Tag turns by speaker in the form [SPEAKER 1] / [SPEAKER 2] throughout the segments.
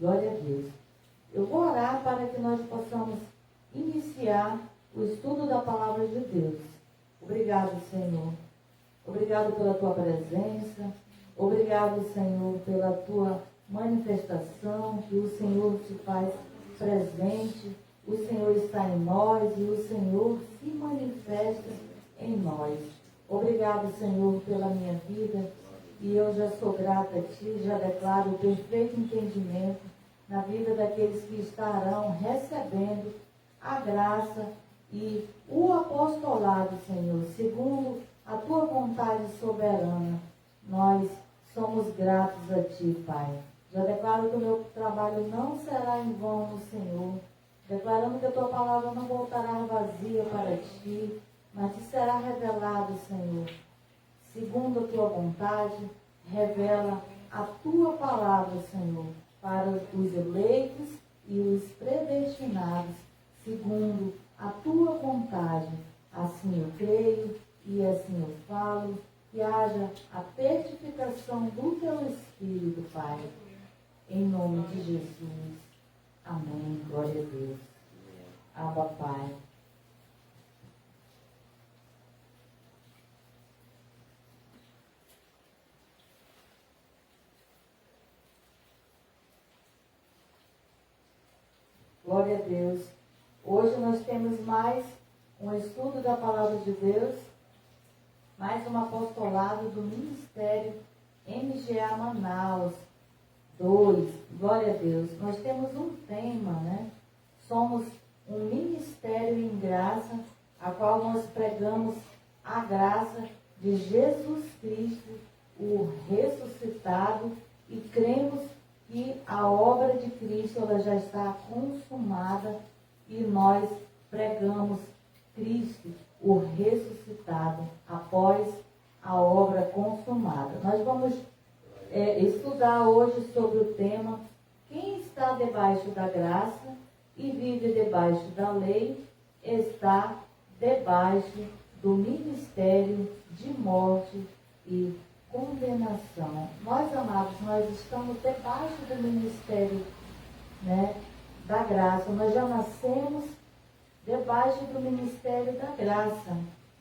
[SPEAKER 1] Glória a Deus. Eu vou orar para que nós possamos iniciar o estudo da palavra de Deus. Obrigado, Senhor. Obrigado pela tua presença. Obrigado, Senhor, pela tua manifestação, que o Senhor se faz presente. O Senhor está em nós e o Senhor se manifesta em nós. Obrigado, Senhor, pela minha vida. E eu já sou grata a Ti, já declaro o perfeito entendimento na vida daqueles que estarão recebendo a graça e o apostolado, Senhor, segundo a Tua vontade soberana. Nós somos gratos a Ti, Pai. Já declaro que o meu trabalho não será em vão no Senhor, declarando que a Tua palavra não voltará vazia para Ti, mas Te será revelado, Senhor. Segundo a Tua vontade, revela a Tua palavra, Senhor, para os eleitos e os predestinados, segundo a Tua vontade. Assim eu creio e assim eu falo, que haja a testificação do Teu Espírito, Pai. Em nome de Jesus. Amém. Glória a Deus. Abba, Pai. Glória a Deus. Hoje nós temos mais um estudo da Palavra de Deus, mais um apostolado do Ministério MGA Manaus 2. Glória a Deus. Nós temos um tema, né? Somos um ministério em graça, a qual nós pregamos a graça de Jesus Cristo, o ressuscitado, e cremos que a obra de Cristo ela já está consumada e nós pregamos Cristo, o ressuscitado, após a obra consumada. Nós vamos estudar hoje sobre o tema: quem está debaixo da graça e vive debaixo da lei está debaixo do ministério de morte e condenação. Nós, amados, nós estamos debaixo do ministério, né, da graça. Nós já nascemos debaixo do ministério da graça.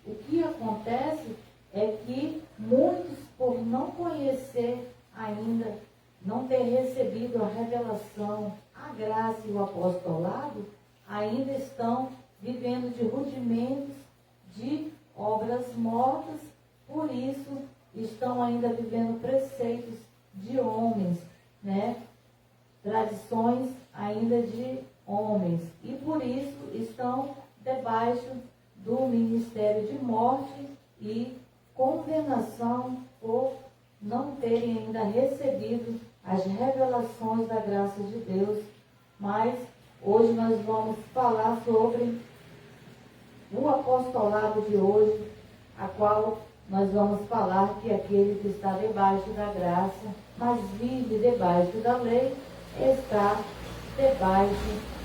[SPEAKER 1] O que acontece é que muitos, por não conhecer ainda, não ter recebido a revelação, a graça e o apostolado, ainda estão vivendo de rudimentos, de obras mortas, por isso estão ainda vivendo preceitos de homens, né? Tradições ainda de homens, e por isso estão debaixo do ministério de morte e condenação por não terem ainda recebido as revelações da graça de Deus. Mas hoje nós vamos falar sobre o apostolado de hoje, a qual nós vamos falar que aquele que está debaixo da graça, mas vive debaixo da lei, está debaixo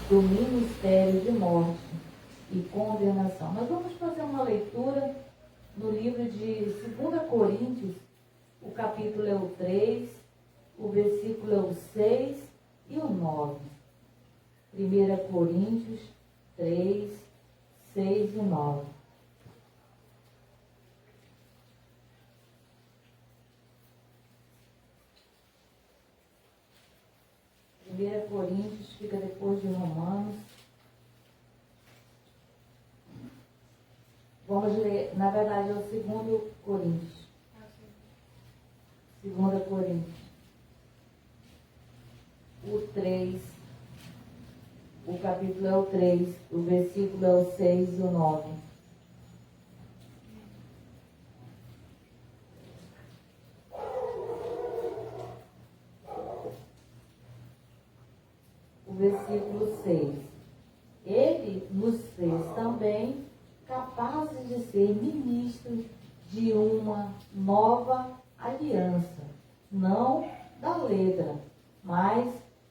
[SPEAKER 1] do ministério de morte e condenação. Nós vamos fazer uma leitura no livro de 2 Coríntios, o capítulo é o 3, o versículo é o 6 e o 9. 1 Coríntios 3, 6 e 9. 1 Coríntios fica depois de Romanos. Vamos ler, na verdade é o 2 Coríntios. 2 Coríntios. O 3, o capítulo é o 3, o versículo é o 6 e o 9. Versículo 6. Ele nos fez também capazes de ser ministros de uma nova aliança, não da letra, mas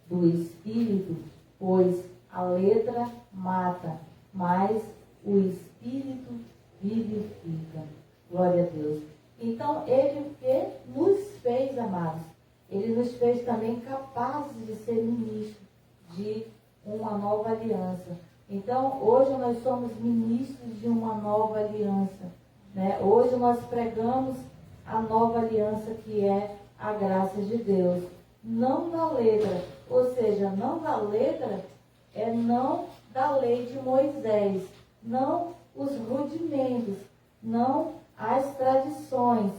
[SPEAKER 1] do Espírito, pois a letra mata, mas o Espírito vivifica. Glória a Deus. Então, Ele o que nos fez, amados? Ele nos fez também capazes de ser ministros uma nova aliança. Então, hoje nós somos ministros de uma nova aliança, né? Hoje nós pregamos a nova aliança, que é a graça de Deus. Não da letra, ou seja, não da letra é não da lei de Moisés, não os rudimentos, não as tradições,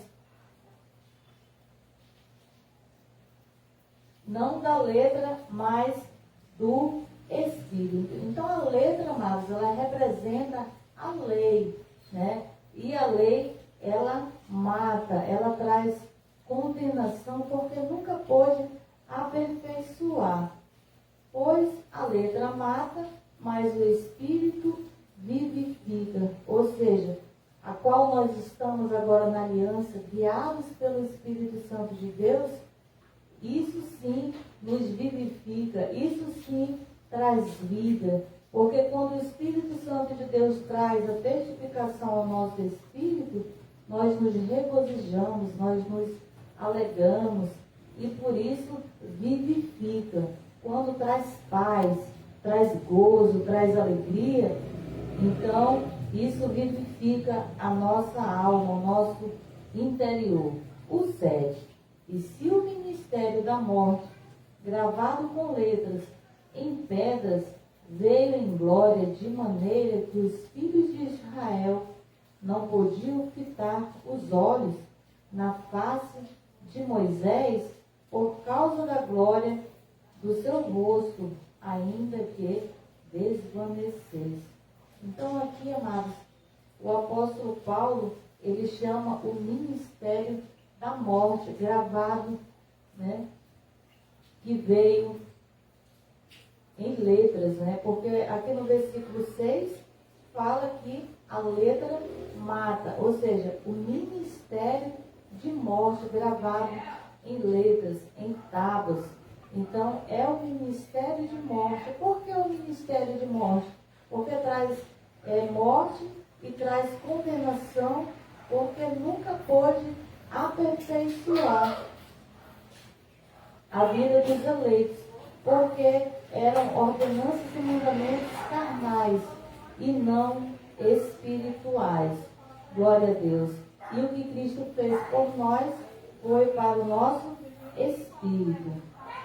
[SPEAKER 1] não da letra, mas do Espírito. Então a letra, amados, ela representa a lei, né? E a lei, ela mata, ela traz condenação, porque nunca pôde aperfeiçoar. Pois a letra mata, mas o Espírito vivifica. Ou seja, a qual nós estamos agora na aliança, guiados pelo Espírito Santo de Deus, isso sim nos vivifica, isso sim traz vida. Porque quando o Espírito Santo de Deus traz a testificação ao nosso espírito, nós nos regozijamos, nós nos alegramos, e por isso vivifica. Quando traz paz, traz gozo, traz alegria, então isso vivifica a nossa alma, o nosso interior. O 7. E se o ministério da morte, gravado com letras em pedras, veio em glória, de maneira que os filhos de Israel não podiam fitar os olhos na face de Moisés por causa da glória do seu rosto, ainda que desvanecesse. Então aqui, amados, o apóstolo Paulo, ele chama o ministério da morte, gravado, né, que veio em letras, né? Porque aqui no versículo 6 fala que a letra mata, ou seja, o ministério de morte gravado em letras, em tábuas. Então é o ministério de morte. Por que o ministério de morte? Porque traz morte e traz condenação, porque nunca pôde aperfeiçoar a vida dos eleitos, porque eram ordenanças e mandamentos carnais e não espirituais. Glória a Deus. E o que Cristo fez por nós foi para o nosso espírito.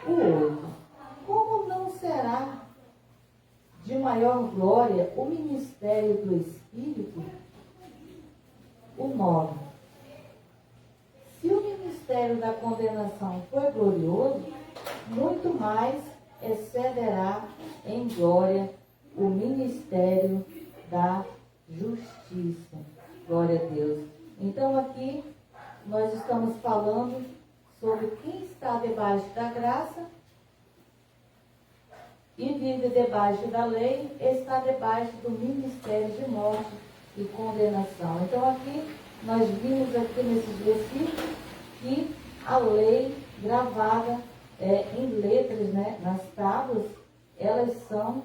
[SPEAKER 1] O 8. Como não será de maior glória o ministério do Espírito? O 9. Se o ministério da condenação foi glorioso, muito mais excederá em glória o ministério da justiça. Glória a Deus. Então aqui nós estamos falando sobre quem está debaixo da graça e vive debaixo da lei, está debaixo do ministério de morte e condenação. Então aqui nós vimos aqui nesses versículos que a lei gravada em letras, né, nas tábuas, elas são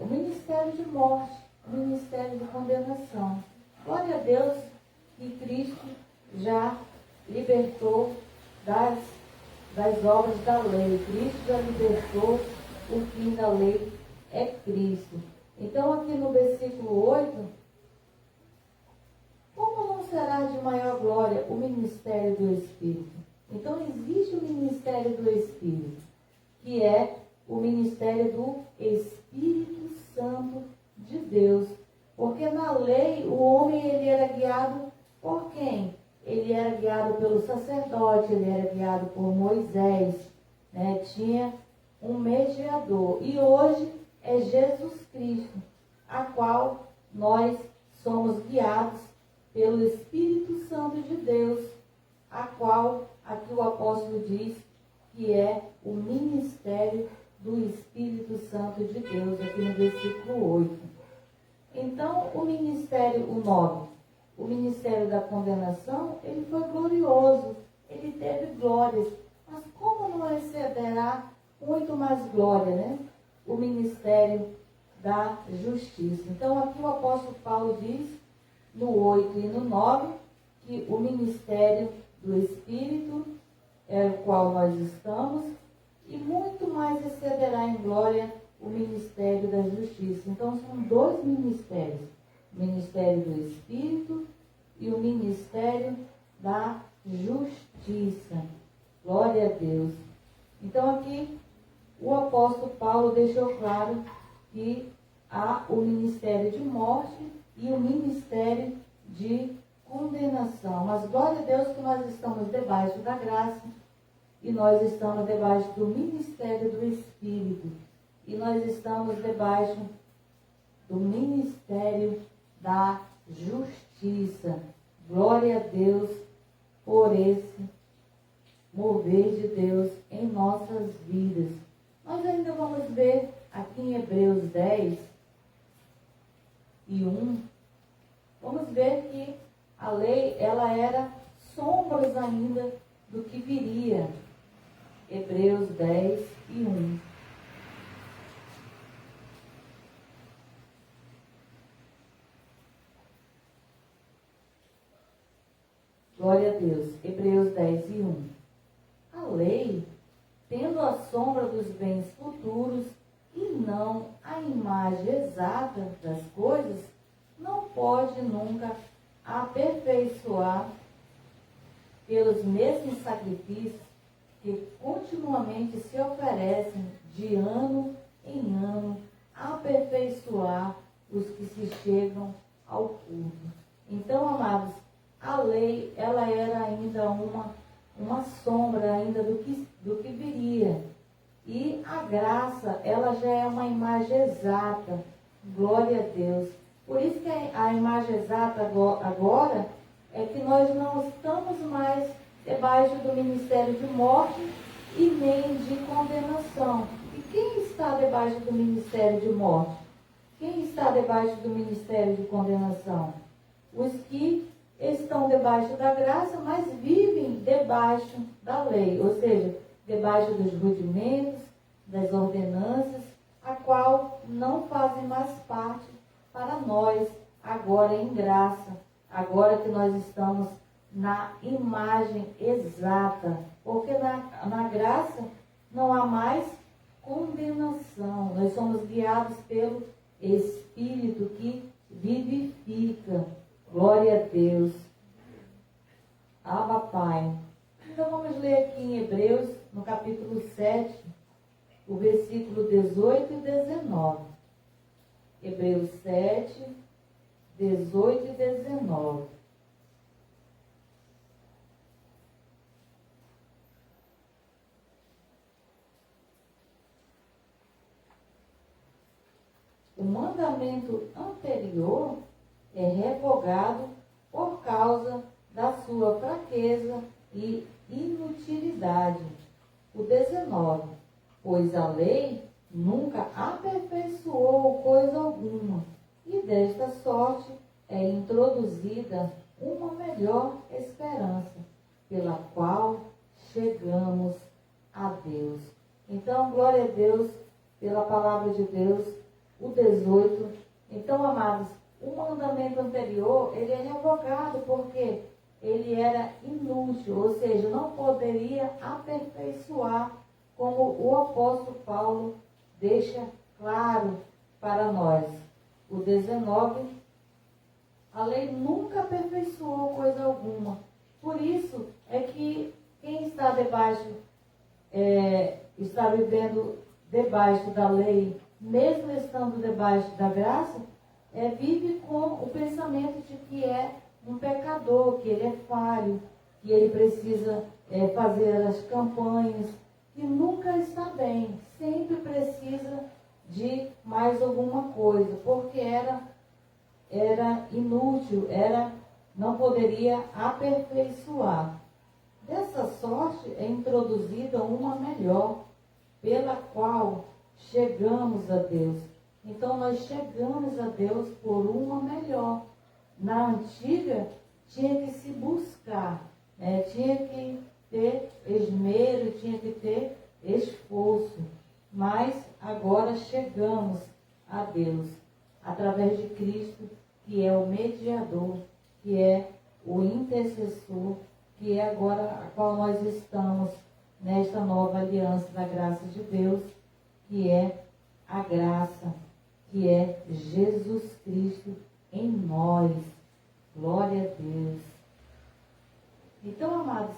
[SPEAKER 1] o ministério de morte, o ministério de condenação. Glória a Deus que Cristo já libertou das obras da lei. Cristo já libertou, o fim da lei é Cristo. Então aqui no versículo 8, como não será de maior glória o ministério do Espírito? Então existe o ministério do Espírito, que é o ministério do Espírito Santo de Deus. Porque na lei o homem ele era guiado por quem? Ele era guiado pelo sacerdote, ele era guiado por Moisés, né? Tinha um mediador. E hoje é Jesus Cristo, a qual nós somos guiados pelo Espírito Santo de Deus, a qual aqui o apóstolo diz que é o ministério do Espírito Santo de Deus, aqui no versículo 8. Então, o ministério, o 9, o ministério da condenação, ele foi glorioso, ele teve glórias, mas como não excederá muito mais glória, né? O ministério da justiça. Então, aqui o apóstolo Paulo diz, no 8 e no 9, que o ministério do Espírito é o qual nós estamos, e muito mais excederá em glória o ministério da justiça. Então são dois ministérios, o ministério do Espírito e o ministério da justiça. Glória a Deus. Então aqui o apóstolo Paulo deixou claro que há o ministério de morte e o ministério de condenação. Mas glória a Deus que nós estamos debaixo da graça e nós estamos debaixo do ministério do Espírito e nós estamos debaixo do ministério da justiça. Glória a Deus por esse mover de Deus em nossas vidas. Nós ainda vamos ver aqui em Hebreus 10 e 1, vamos ver que a lei, ela era sombras ainda do que viria. Hebreus 10 e 1. Glória a Deus. Hebreus 10 e 1. A lei, tendo a sombra dos bens futuros e não a imagem exata das coisas, não pode nunca aperfeiçoar pelos mesmos sacrifícios que continuamente se oferecem de ano em ano, aperfeiçoar os que se chegam ao culto. Então, amados, a lei, ela era ainda uma sombra ainda do que viria. E a graça, ela já é uma imagem exata. Glória a Deus. Por isso que a imagem exata agora é que nós não estamos mais debaixo do ministério de morte e nem de condenação. E quem está debaixo do ministério de morte? Quem está debaixo do ministério de condenação? Os que estão debaixo da graça, mas vivem debaixo da lei, ou seja, debaixo dos rudimentos, das ordenanças, a qual não fazem mais parte para nós, agora em graça, agora que nós estamos na imagem exata, porque na graça não há mais condenação, nós somos guiados pelo Espírito que vivifica. Glória a Deus. Abba, Pai. Então vamos ler aqui em Hebreus, no capítulo 7, o versículo 18 e 19. Hebreus 7, 18 e 19. O mandamento anterior é revogado por causa da sua fraqueza e inutilidade. O 19. Pois a lei nunca aperfeiçoou coisa alguma, e desta sorte é introduzida uma melhor esperança, pela qual chegamos a Deus. Então, glória a Deus pela palavra de Deus. O 18. Então, amados, o mandamento anterior, ele é revogado porque ele era inútil, ou seja, não poderia aperfeiçoar, como o apóstolo Paulo deixa claro para nós. O 19, a lei nunca aperfeiçoou coisa alguma. Por isso é que quem está debaixo, está vivendo debaixo da lei, mesmo estando debaixo da graça, vive com o pensamento de que é um pecador, que ele é falho, que ele precisa fazer as campanhas, que nunca está bem, sempre precisa de mais alguma coisa, porque era inútil, não poderia aperfeiçoar. Dessa sorte é introduzida uma melhor, pela qual chegamos a Deus. Então nós chegamos a Deus por uma melhor. Na antiga tinha que se buscar, tinha que ter esmero, tinha que ter esforço. Mas agora chegamos a Deus através de Cristo, que é o mediador, que é o intercessor, que é agora a qual nós estamos nesta nova aliança da graça de Deus, que é a graça, que é Jesus Cristo em nós. Glória a Deus. Então, amados,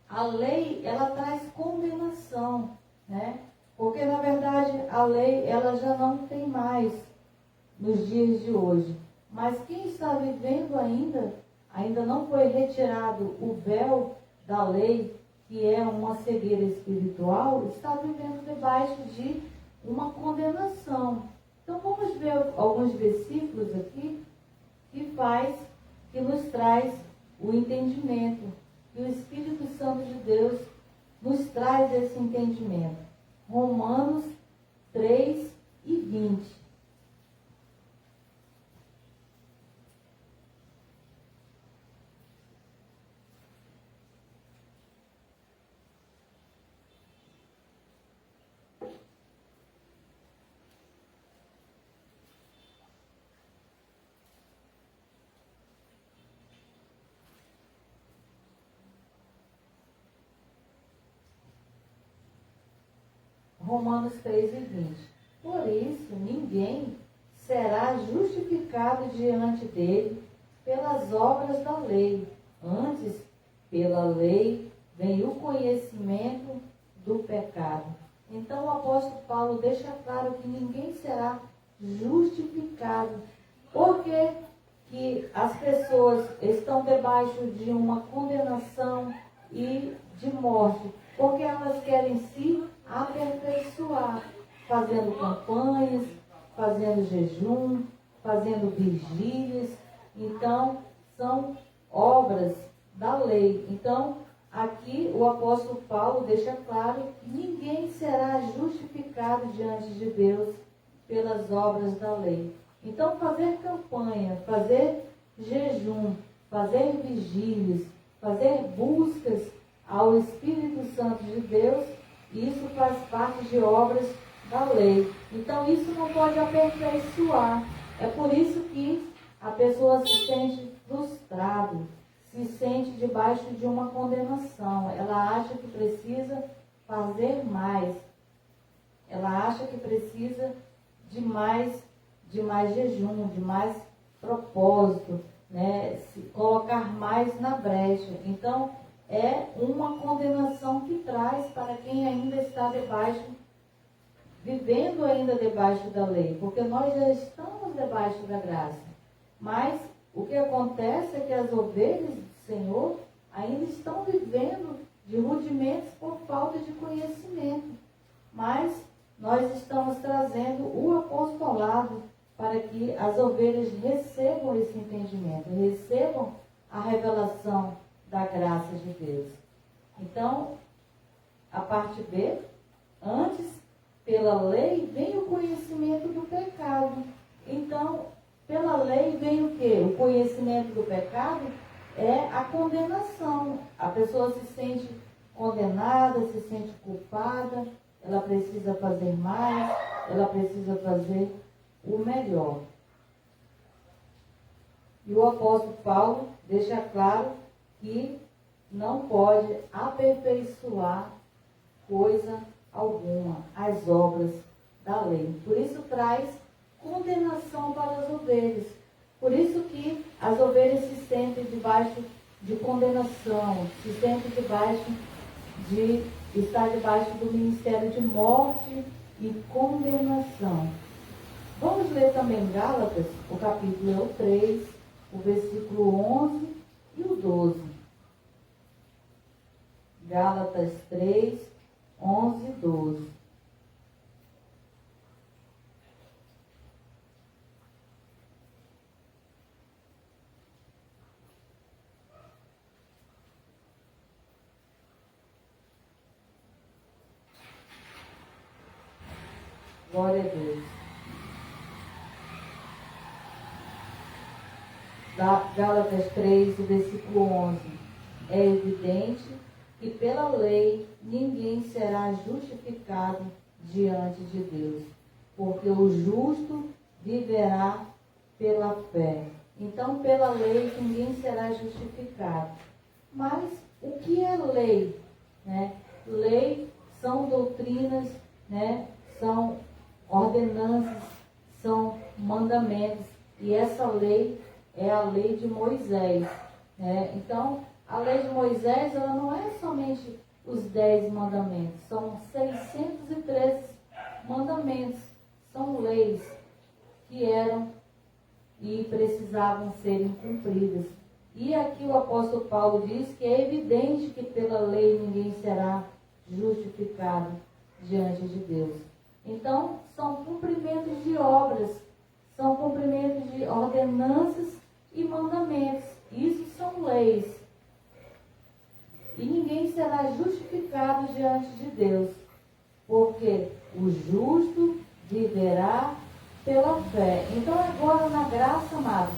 [SPEAKER 1] a lei, ela traz condenação, né? Porque, na verdade, a lei, ela já não tem mais nos dias de hoje. Mas quem está vivendo ainda não foi retirado o véu da lei, que é uma cegueira espiritual, está vivendo debaixo de uma condenação. Então, vamos ver alguns versículos aqui que nos traz o entendimento, que o Espírito Santo de Deus nos traz esse entendimento. Romanos 3:20. Romanos 3:20. Por isso, ninguém será justificado diante dele pelas obras da lei. Antes, pela lei, vem o conhecimento do pecado. Então, o apóstolo Paulo deixa claro que ninguém será justificado. Por que as pessoas estão debaixo de uma condenação e de morte? Porque elas querem se aperfeiçoar, fazendo campanhas, fazendo jejum, fazendo vigílias. Então, são obras da lei. Então, aqui o apóstolo Paulo deixa claro que ninguém será justificado diante de Deus pelas obras da lei. Então, fazer campanha, fazer jejum, fazer vigílias, fazer buscas ao Espírito Santo de Deus, isso faz parte de obras da lei. Então, isso não pode aperfeiçoar. É por isso que a pessoa se sente frustrada, se sente debaixo de uma condenação. Ela acha que precisa fazer mais. Ela acha que precisa de mais jejum, de mais propósito, né? Se colocar mais na brecha. Então, é uma condenação que traz para quem ainda está vivendo ainda debaixo da lei, porque nós já estamos debaixo da graça. Mas o que acontece é que as ovelhas do Senhor ainda estão vivendo de rudimentos por falta de conhecimento. Mas nós estamos trazendo o apostolado para que as ovelhas recebam esse entendimento, recebam a revelação da graça de Deus. Então, a parte B, antes, pela lei, vem o conhecimento do pecado. Então, pela lei vem o quê? O conhecimento do pecado é a condenação. A pessoa se sente condenada, se sente culpada, ela precisa fazer mais, ela precisa fazer o melhor. E o apóstolo Paulo deixa claro que não pode aperfeiçoar coisa alguma, as obras da lei. Por isso traz condenação para as ovelhas. Por isso que as ovelhas se sentem debaixo de condenação, se sentem estar debaixo do ministério de morte e condenação. Vamos ler também Gálatas, o capítulo 3, o versículo 11 e o 12. Gálatas 3, 11 e 12. Glória a Deus. Gálatas 3, o versículo 11. É evidente que pela lei ninguém será justificado diante de Deus, porque o justo viverá pela fé. Então, pela lei ninguém será justificado. Mas o que é lei? Né? Lei são doutrinas, né, são ordenanças, são mandamentos. E essa lei é a lei de Moisés. Né? Então, a lei de Moisés, ela não é somente os 10 mandamentos, são 613 mandamentos, são leis que eram e precisavam serem cumpridas. E aqui o apóstolo Paulo diz que é evidente que pela lei ninguém será justificado diante de Deus. Então, são cumprimentos de obras, são cumprimentos de ordenanças e mandamentos. Isso são leis. E ninguém será justificado diante de Deus, porque o justo viverá pela fé. Então agora na graça, amados,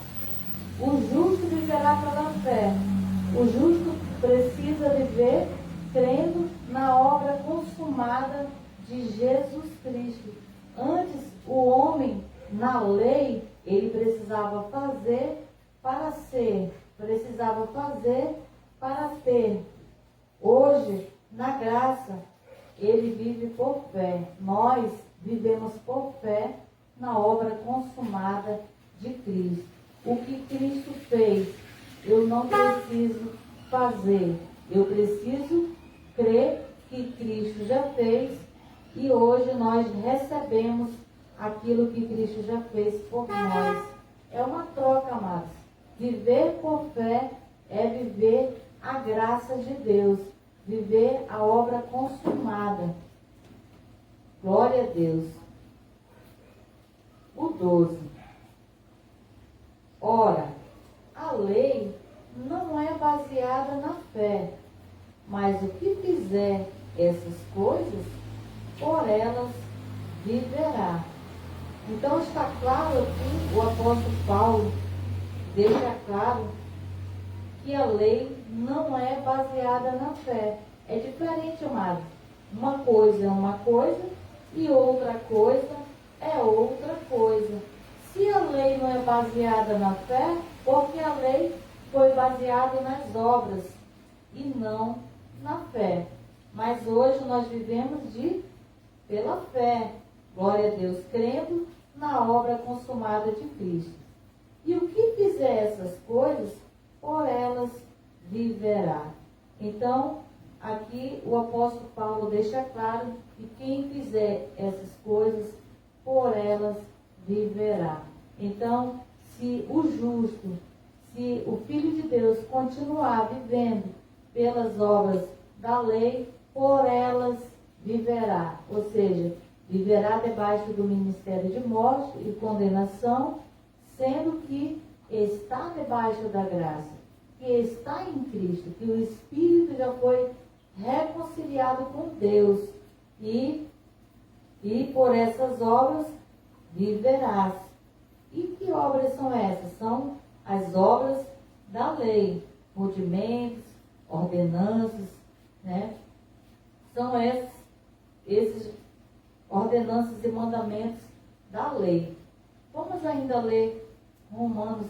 [SPEAKER 1] o justo viverá pela fé. O justo precisa viver crendo na obra consumada de Jesus Cristo. Antes, o homem, na lei, ele precisava fazer para ser, precisava fazer para ter. Hoje, na graça, ele vive por fé. Nós vivemos por fé na obra consumada de Cristo. O que Cristo fez, eu não preciso fazer. Eu preciso crer que Cristo já fez e hoje nós recebemos aquilo que Cristo já fez por nós. É uma troca, amados. Viver por fé é viver a graça de Deus, viver a obra consumada. Glória a Deus. O 12. Ora, a lei não é baseada na fé, mas o que fizer essas coisas, por elas viverá. Então está claro aqui, o apóstolo Paulo deixa claro que a lei não é baseada na fé. É diferente, amado. Uma coisa é uma coisa e outra coisa é outra coisa. Se a lei não é baseada na fé, porque a lei foi baseada nas obras e não na fé. Mas hoje nós vivemos pela fé, glória a Deus, crendo na obra consumada de Cristo. E o que fizer essas coisas, por elas viverá. Então, aqui o apóstolo Paulo deixa claro que quem fizer essas coisas, por elas viverá. Então, se o justo, se o Filho de Deus continuar vivendo pelas obras da lei, por elas viverá. Ou seja, viverá debaixo do ministério de morte e condenação, sendo que está debaixo da graça, que está em Cristo, que o Espírito já foi reconciliado com Deus e por essas obras viverás. E que obras são essas? São as obras da lei, rudimentos, ordenanças, né? São esses ordenanças e mandamentos da lei. Vamos ainda ler Romanos,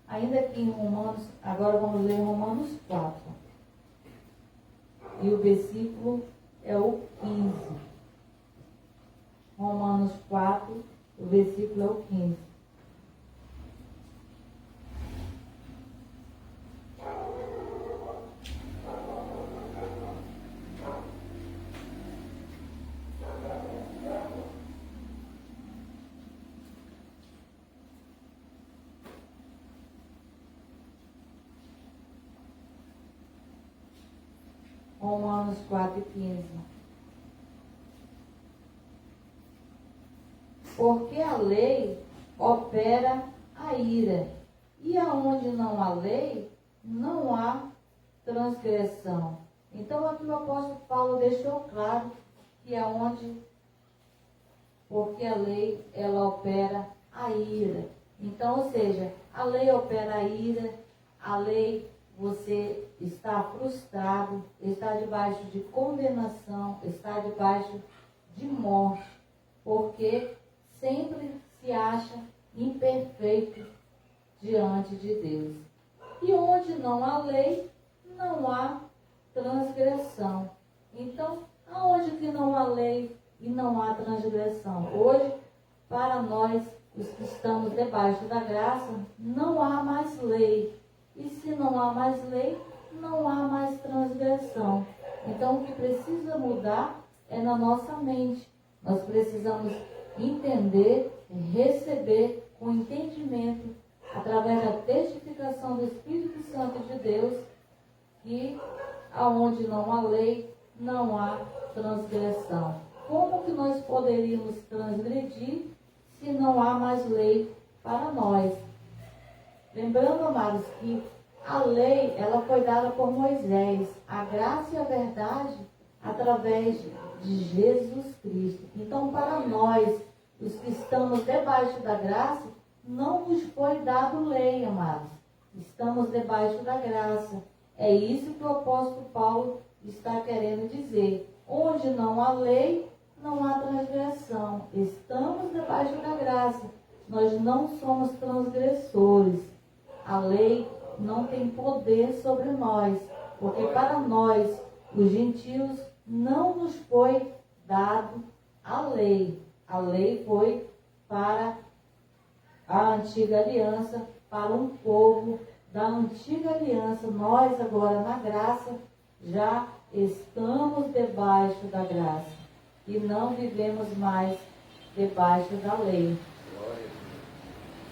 [SPEAKER 1] ainda aqui em Romanos, agora vamos ler Romanos 4. E o versículo é o 15. Romanos 4, o versículo é o 15. Romanos 4, 15. Porque a lei opera a ira, e aonde não há lei, não há transgressão. Então aqui o apóstolo Paulo deixou claro que porque a lei, ela opera a ira. Então, ou seja, a lei opera a ira, a lei, você está frustrado, está debaixo de condenação, está debaixo de morte, porque sempre se acha imperfeito diante de Deus. E onde não há lei, não há transgressão. Então, aonde que não há lei e não não há transgressão. Hoje, para nós, os que estamos debaixo da graça, não há mais lei. E se não há mais lei, não há mais transgressão. Então, o que precisa mudar é na nossa mente. Nós precisamos entender, receber com entendimento, através da testificação do Espírito Santo de Deus, que aonde não há lei, não há transgressão. Como que nós poderíamos transgredir se não há mais lei para nós? Lembrando, amados, que a lei, ela foi dada por Moisés, a graça e a verdade através de Jesus Cristo. Então, para nós, os que estamos debaixo da graça, não nos foi dado lei, amados. Estamos debaixo da graça. É isso que o apóstolo Paulo está querendo dizer. Onde não há lei, não há transgressão. Estamos debaixo da graça. Nós não somos transgressores. A lei não tem poder sobre nós, porque para nós, os gentios, não nos foi dado a lei. A lei foi para a antiga aliança, para um povo da antiga aliança. Nós agora na graça já estamos debaixo da graça e não vivemos mais debaixo da lei.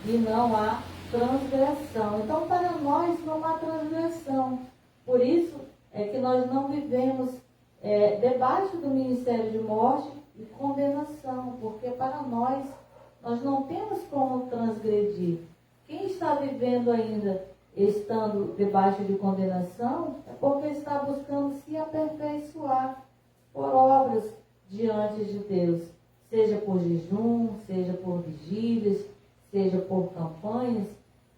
[SPEAKER 1] E não há transgressão. Então, para nós não há transgressão. Por isso é que nós não vivemos debaixo do ministério de morte e condenação, porque para nós não temos como transgredir. Quem está vivendo ainda estando debaixo de condenação é porque está buscando se aperfeiçoar por obras diante de Deus, seja por jejum, seja por vigílias, seja por campanhas,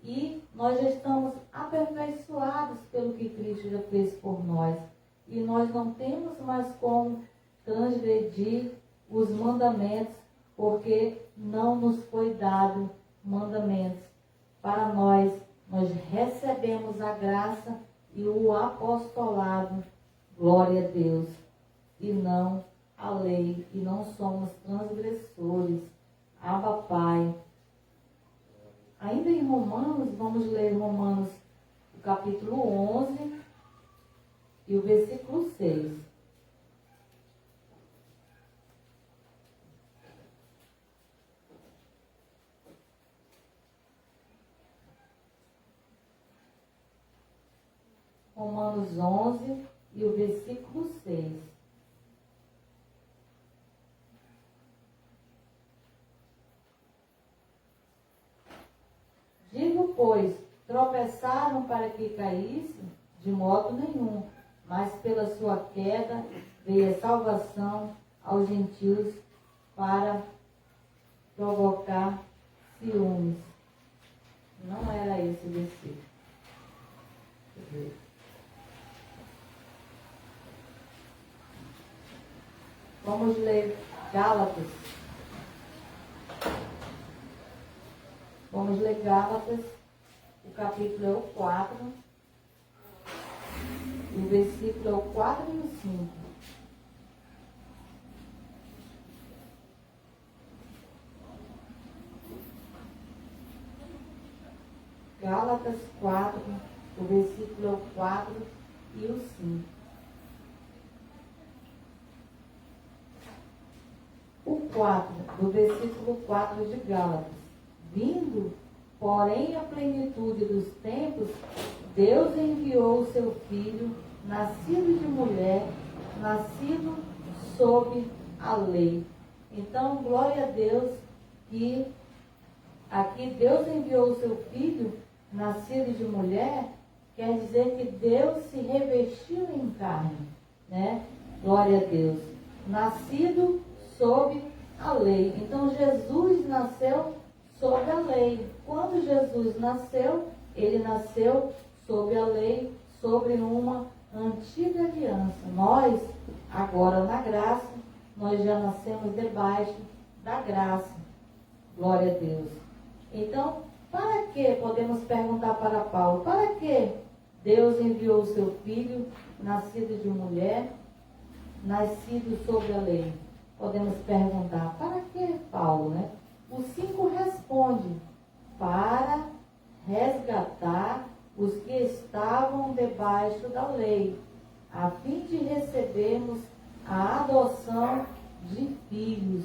[SPEAKER 1] e nós já estamos aperfeiçoados pelo que Cristo já fez por nós. E nós não temos mais como transgredir os mandamentos, porque não nos foi dado mandamentos. Para nós recebemos a graça e o apostolado, glória a Deus, e não a lei, e não somos transgressores. Abba, Pai. Ainda em Romanos, vamos ler Romanos, o capítulo 11 e o versículo 6. Romanos 11 e o versículo 6. Digo, pois, tropeçaram para que caíssem? De modo nenhum, mas pela sua queda veio a salvação aos gentios para provocar ciúmes. Não era esse o versículo. Vamos ler Gálatas. Vamos ler Gálatas, o capítulo é o 4, o versículo é o 4 e o 5. Gálatas 4, o versículo é o 4 e o 5. O 4, do versículo 4 de Gálatas. Vindo, porém, a plenitude dos tempos, Deus enviou o seu Filho, nascido de mulher, nascido sob a lei. Então, glória a Deus que aqui Deus enviou o seu Filho, nascido de mulher, quer dizer que Deus se revestiu em carne, né? Glória a Deus. Nascido sob a lei. Então, Jesus nasceu sob a lei. Quando Jesus nasceu, ele nasceu sob a lei, sobre uma antiga aliança. Nós, agora na graça, nós já nascemos debaixo da graça. Glória a Deus. Então, para que, podemos perguntar para Paulo, para que Deus enviou o seu Filho, nascido de mulher, nascido sob a lei? podemos perguntar, para que Paulo, né? O 5 responde, para resgatar os que estavam debaixo da lei, a fim de recebermos a adoção de filhos.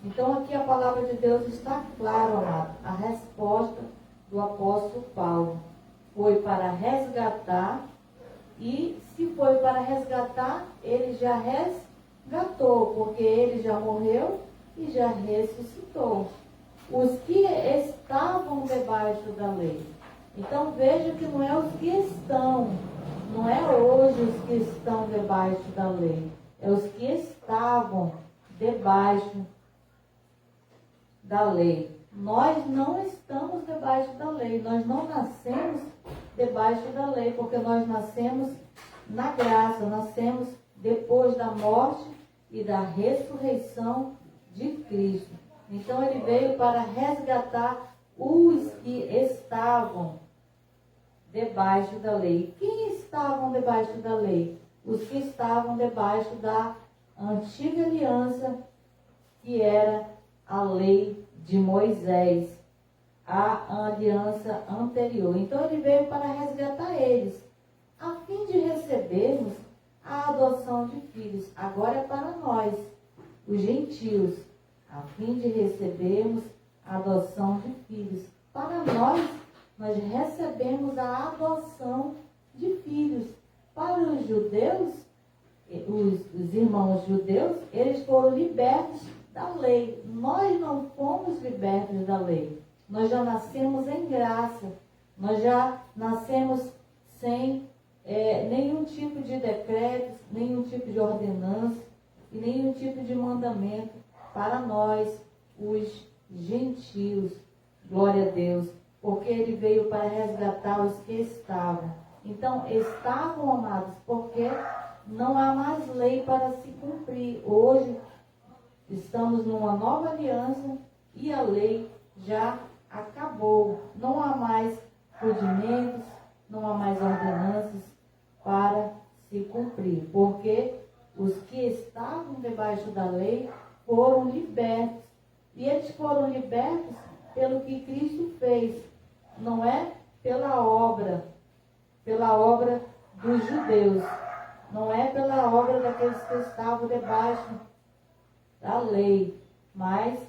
[SPEAKER 1] Então aqui a palavra de Deus está clara, amado. A resposta do apóstolo Paulo foi para resgatar, e se foi para resgatar, ele já resgatou, porque ele já morreu e já ressuscitou. Os que estavam debaixo da lei. Então veja que não é os que estão, não é hoje os que estão debaixo da lei, é os que estavam debaixo da lei. Nós não estamos debaixo da lei, nós não nascemos debaixo da lei, porque nós nascemos na graça, nascemos depois da morte e da ressurreição de Cristo. Então ele veio para resgatar os que estavam debaixo da lei. Quem estavam debaixo da lei? Os que estavam debaixo da antiga aliança, que era a lei de Moisés, a aliança anterior. Então ele veio para resgatar eles, a fim de recebermos a adoção de filhos. Agora é para nós, os gentios, a fim de recebermos a adoção de filhos. Para nós recebemos a adoção de filhos. Para os judeus, os irmãos judeus, eles foram libertos da lei. Nós não fomos libertos da lei. Nós já nascemos em graça. Nós já nascemos sem nenhum tipo de decretos, nenhum tipo de ordenança e nenhum tipo de mandamento para nós, os gentios. Glória a Deus. Porque ele veio para resgatar os que estavam. Então, estavam, amados, porque não há mais lei para se cumprir. Hoje, estamos numa nova aliança e a lei já acabou. Não há mais rudimentos, não há mais ordenanças para se cumprir. Porque os que estavam debaixo da lei foram libertos. E eles foram libertos pelo que Cristo fez. Não é pela obra dos judeus. Não é pela obra daqueles que estavam debaixo da lei, mas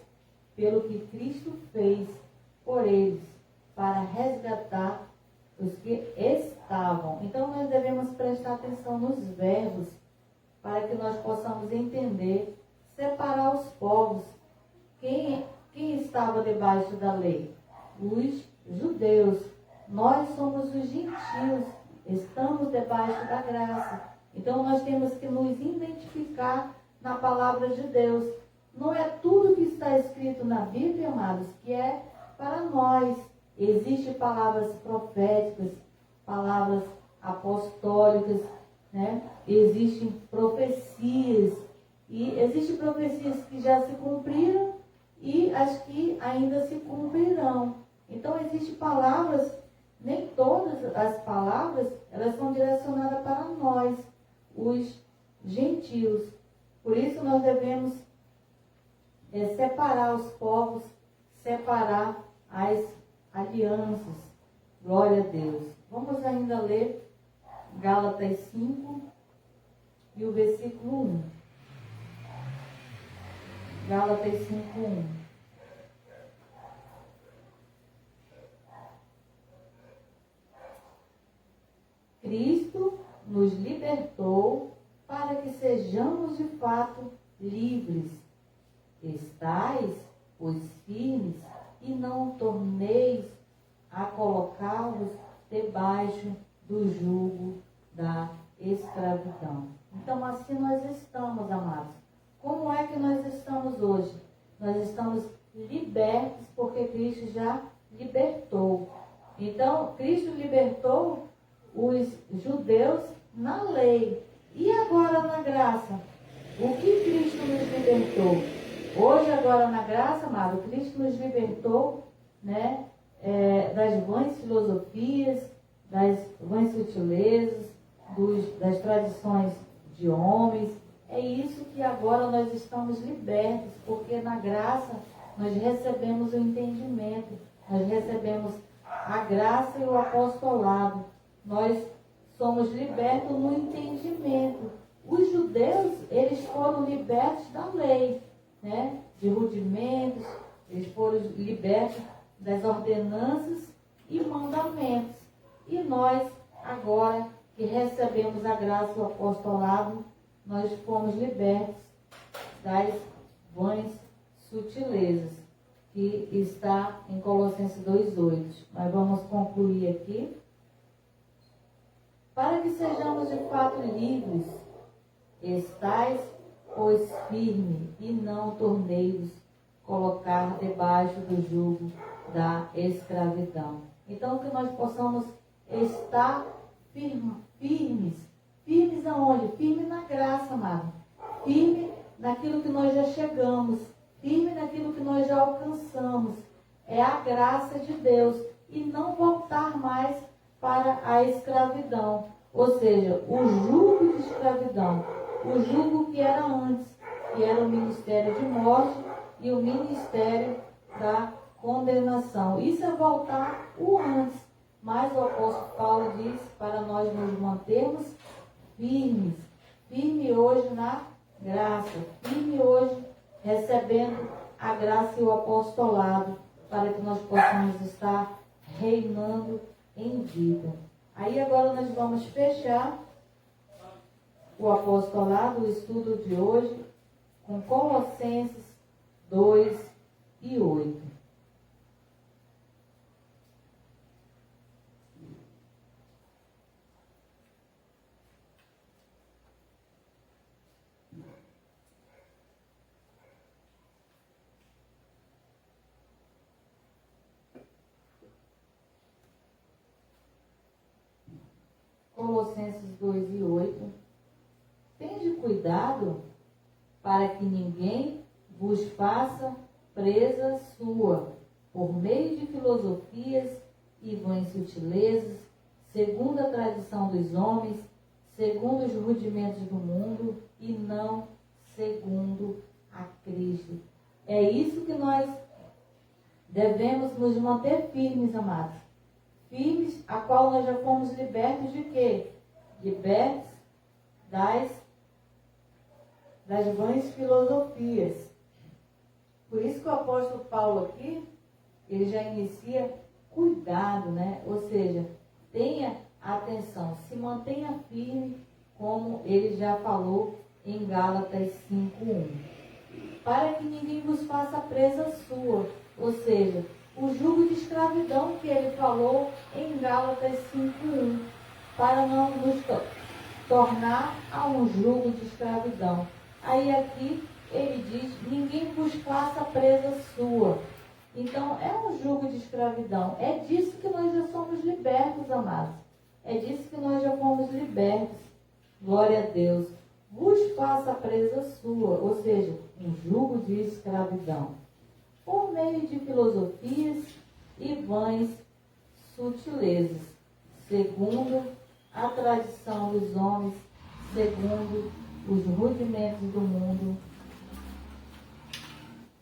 [SPEAKER 1] pelo que Cristo fez por eles, para resgatar os que estavam. Então nós devemos prestar atenção nos verbos, para que nós possamos entender, separar os povos. Quem estava debaixo da lei? Os judeus. Nós somos os gentios, estamos debaixo da graça. Então nós temos que nos identificar na palavra de Deus. Não é tudo que está escrito na Bíblia, amados, que é para nós. Existem palavras proféticas, palavras apostólicas, né? Existem profecias. E existem profecias que já se cumpriram e as que ainda se cumprirão. Então existem palavras, nem todas as palavras, elas são direcionadas para nós, os gentios. Por isso nós devemos separar os povos, separar as alianças. Glória a Deus. Vamos ainda ler Gálatas 5 e o versículo 1. Gálatas 5:1. Cristo nos libertou para que sejamos de fato livres. Estais, pois, firmes, e não torneis a colocá-los debaixo do jugo da escravidão. Então, assim nós estamos, amados. Como é que nós estamos hoje? Nós estamos libertos porque Cristo já libertou. Então, Cristo libertou os judeus na lei. E agora na graça? O que Cristo nos libertou? Hoje, agora na graça, amado, Cristo nos libertou, né, das vãs filosofias, das vãs sutilezas, das tradições de homens, É isso que agora nós estamos libertos, porque na graça nós recebemos o entendimento, nós recebemos a graça e o apostolado. Nós somos libertos no entendimento. Os judeus, eles foram libertos da lei, né? De rudimentos, eles foram libertos das ordenanças e mandamentos. E nós, agora que recebemos a graça e o apostolado, nós fomos libertos das vãs sutilezas, que está em Colossenses 2,8. Nós vamos concluir aqui. Para que sejamos de fato livres, estais, pois, firme, e não tornei-vos colocar debaixo do jugo da escravidão. Então, que nós possamos estar firmes. Firmes aonde? Firme na graça, amado. Firme naquilo que nós já chegamos. Firme naquilo que nós já alcançamos. É a graça de Deus. E não voltar mais para a escravidão. Ou seja, o jugo de escravidão. O jugo que era antes, que era o ministério de morte e o ministério da condenação. Isso é voltar o antes. Mas o apóstolo Paulo diz para nós nos mantermos firmes. Firme hoje na graça. Firme hoje recebendo a graça e o apostolado, para que nós possamos estar reinando em vida. Aí agora nós vamos fechar o apostolado, o estudo de hoje, com Colossenses 2:8. Colossenses 2:8. Tende cuidado para que ninguém vos faça presa sua, por meio de filosofias e vãs sutilezas, segundo a tradição dos homens, segundo os rudimentos do mundo, e não segundo a Cristo. É isso que nós devemos nos manter firmes, amados. Firmes, a qual nós já fomos libertos de quê? Libertos das vãs filosofias. Por isso que o apóstolo Paulo aqui, ele já inicia cuidado, né? Ou seja, tenha atenção, se mantenha firme, como ele já falou em Gálatas 5:1. Para que ninguém vos faça presa sua, ou seja, o jugo de escravidão que ele falou em Gálatas 5:1, para não nos tornar a um jugo de escravidão. Aí aqui ele diz, ninguém vos faça presa sua. Então é um jugo de escravidão. É disso que nós já somos libertos, amados. É disso que nós já fomos libertos. Glória a Deus. Vos faça presa sua, ou seja, um jugo de escravidão, por meio de filosofias e vãs sutilezas, segundo a tradição dos homens, segundo os rudimentos do mundo,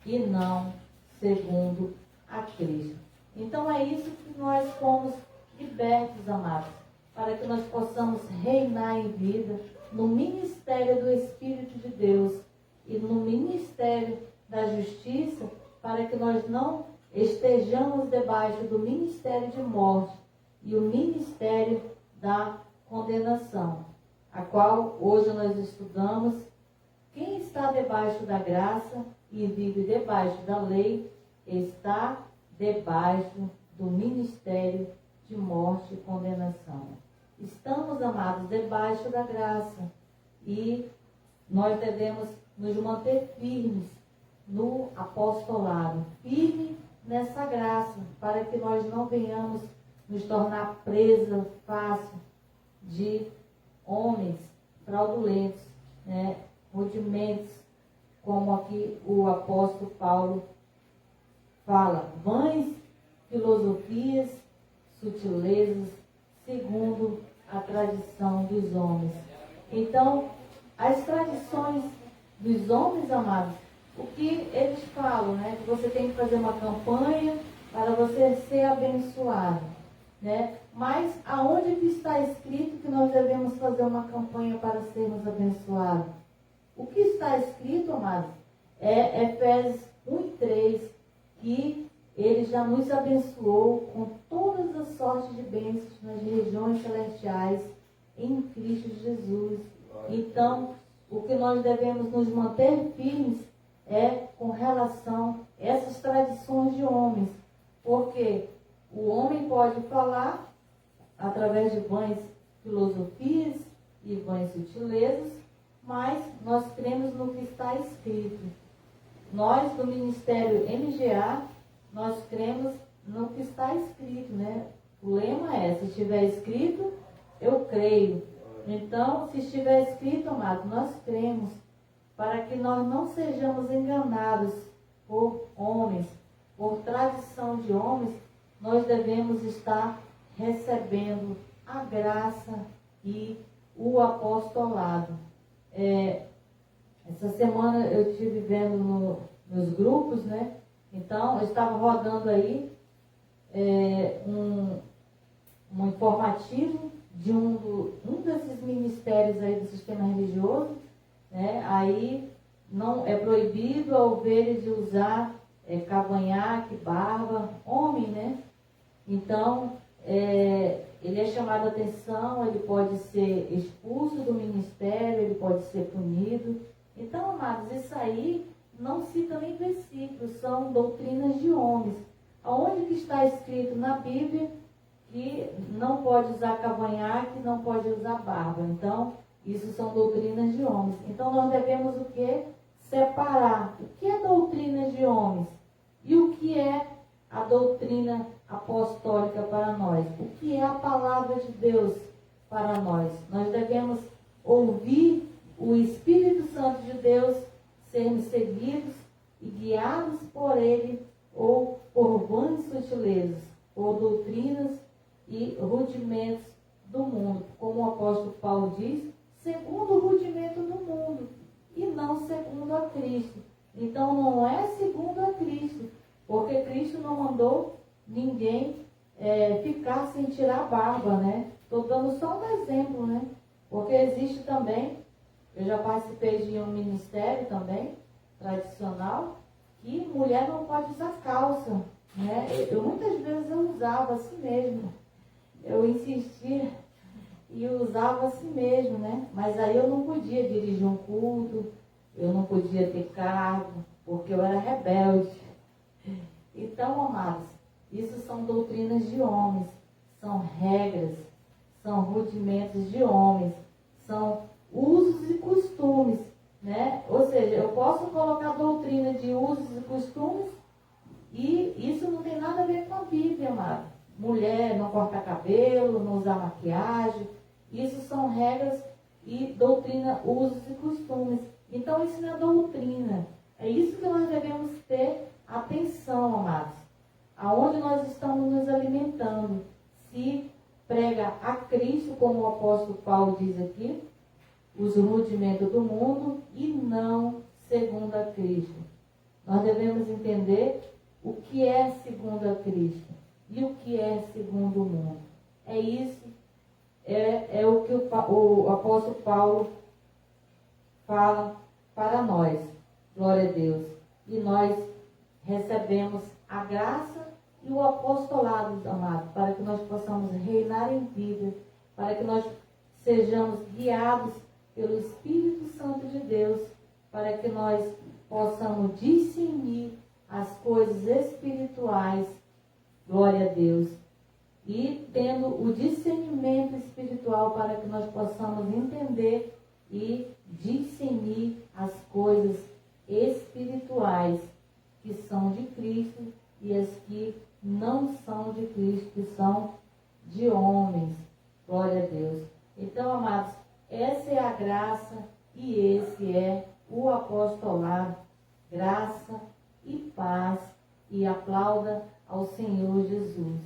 [SPEAKER 1] e não segundo a Cristo. Então é isso que nós fomos libertos, amados, para que nós possamos reinar em vida no ministério do Espírito de Deus e no ministério da justiça, para que nós não estejamos debaixo do ministério de morte e o ministério da condenação, a qual hoje nós estudamos. Quem está debaixo da graça e vive debaixo da lei, está debaixo do ministério de morte e condenação. Estamos, amados, debaixo da graça e nós devemos nos manter firmes no apostolado, firme nessa graça, para que nós não venhamos nos tornar presa fácil de homens fraudulentos, né, rudimentos, como aqui o apóstolo Paulo fala, vãs filosofias, sutilezas, segundo a tradição dos homens. Então, as tradições dos homens, amados, o que eles falam, né? Que você tem que fazer uma campanha para você ser abençoado, né? Mas aonde que está escrito que nós devemos fazer uma campanha para sermos abençoados? O que está escrito, amados, é Efésios 1:3, que ele já nos abençoou com todas as sortes de bênçãos nas regiões celestiais em Cristo Jesus. Então, o que nós devemos nos manter firmes é com relação a essas tradições de homens, porque o homem pode falar através de vãs filosofias e vãs sutilezas, mas nós cremos no que está escrito. Nós, do Ministério MGA, nós cremos no que está escrito, né? O lema é, se estiver escrito, eu creio. Então, se estiver escrito, amado, nós cremos, para que nós não sejamos enganados por homens, por tradição de homens, nós devemos estar recebendo a graça e o apostolado. Essa semana eu estive vendo nos grupos, né? Então, eu estava rodando aí um informativo de um desses ministérios aí do sistema religioso, né? Aí não é proibido a ovelha de usar cavanhaque, barba, homem, né? Então, ele é chamado a atenção, ele pode ser expulso do ministério, ele pode ser punido. Então, amados, isso aí não cita nem versículos, são doutrinas de homens. Aonde que está escrito na Bíblia que não pode usar cavanhaque, não pode usar barba? Então, isso são doutrinas de homens. Então, nós devemos o quê? Separar o que é doutrina de homens e o que é a doutrina apostólica para nós. O que é a palavra de Deus para nós? Nós devemos ouvir o Espírito Santo de Deus, sermos seguidos e guiados por Ele, ou por vãs sutilezas, por doutrinas e rudimentos do mundo. Como o apóstolo Paulo diz, segundo o rudimento do mundo, e não segundo a Cristo. Então não é segundo a Cristo, porque Cristo não mandou ninguém ficar sem tirar a barba, né? Estou dando só um exemplo, né? Porque existe também, eu já participei de um ministério também, tradicional, que mulher não pode usar calça, né? Muitas vezes eu usava assim mesmo, eu insistia e usava assim mesmo, né? Mas aí eu não podia dirigir um culto, eu não podia ter cargo, porque eu era rebelde. Então, amados, isso são doutrinas de homens, são regras, são rudimentos de homens, são usos e costumes, né? Ou seja, eu posso colocar doutrina de usos e costumes e isso não tem nada a ver com a Bíblia, amado. Mulher não cortar cabelo, não usar maquiagem, isso são regras e doutrina, usos e costumes. Então, isso não é doutrina. É isso que nós devemos ter atenção, amados. Aonde nós estamos nos alimentando. Se prega a Cristo, como o apóstolo Paulo diz aqui, os rudimentos do mundo e não segundo a Cristo. Nós devemos entender o que é segundo a Cristo e o que é segundo o mundo. É isso, é o que o apóstolo Paulo fala para nós. Glória a Deus. E nós recebemos a graça e o apostolado, amado, para que nós possamos reinar em vida, para que nós sejamos guiados pelo Espírito Santo de Deus, para que nós possamos discernir as coisas espirituais, glória a Deus, e tendo o discernimento espiritual para que nós possamos entender e discernir as coisas espirituais que são de Cristo e as que não são de Cristo, que são de homens, glória a Deus. Então, amados, essa é a graça e esse é o apostolado. Graça e paz, e aplauda ao Senhor Jesus.